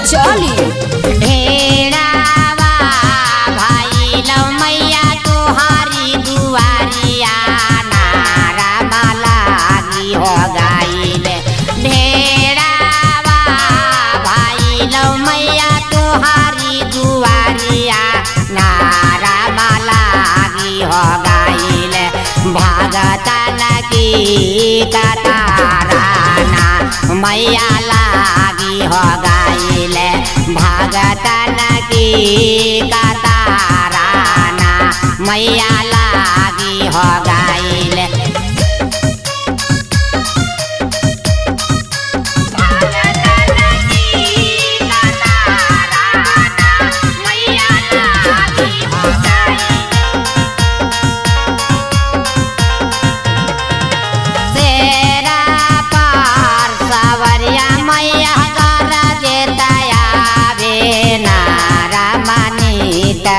चली ढेरावा भाई लो मैया तुहारी दुआरिया नारा लागी हो गाइले ढेरावा भाई लो मैया तुहारी दुआरिया नारा लागी हो गाइले भागतन की कताराना मैया लागी हो गाइले भागतन की कताराना मैया लागी हो गाइले सेरा पार सावरिया मैया गरा जे दया बेना रामानीता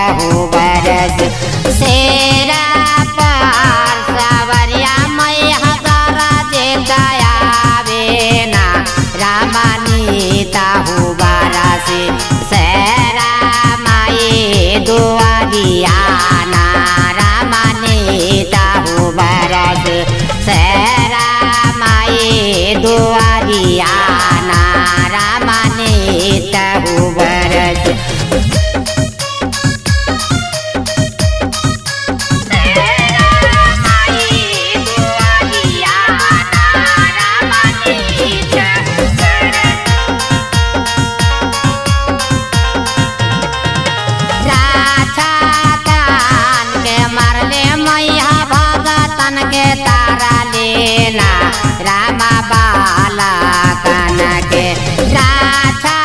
हो बारा से सेरा माए दुआरिया ना रामानीता हो बारा से सेरा माए दुआरिया ना रामानीता हो बारा से के तारा लेना रामा बाला कन के राछा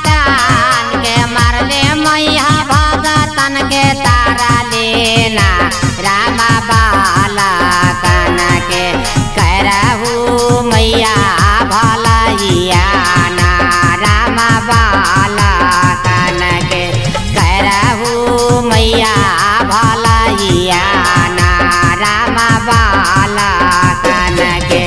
तान के मरले मैया भगतन के तारा लेना रामा बाला कन के करहु मैया भलैया ना रामा बाला कन के करहु मैया भलैया ना रामा बाला कन के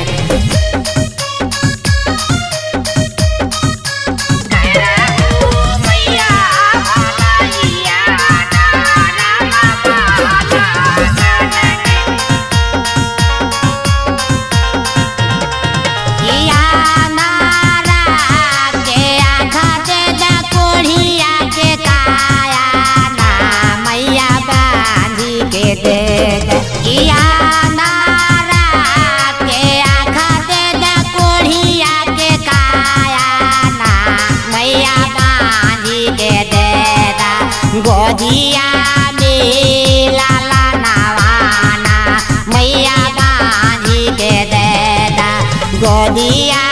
गोदिया में लाला नवाना मैया बांधी के देदा गोदिया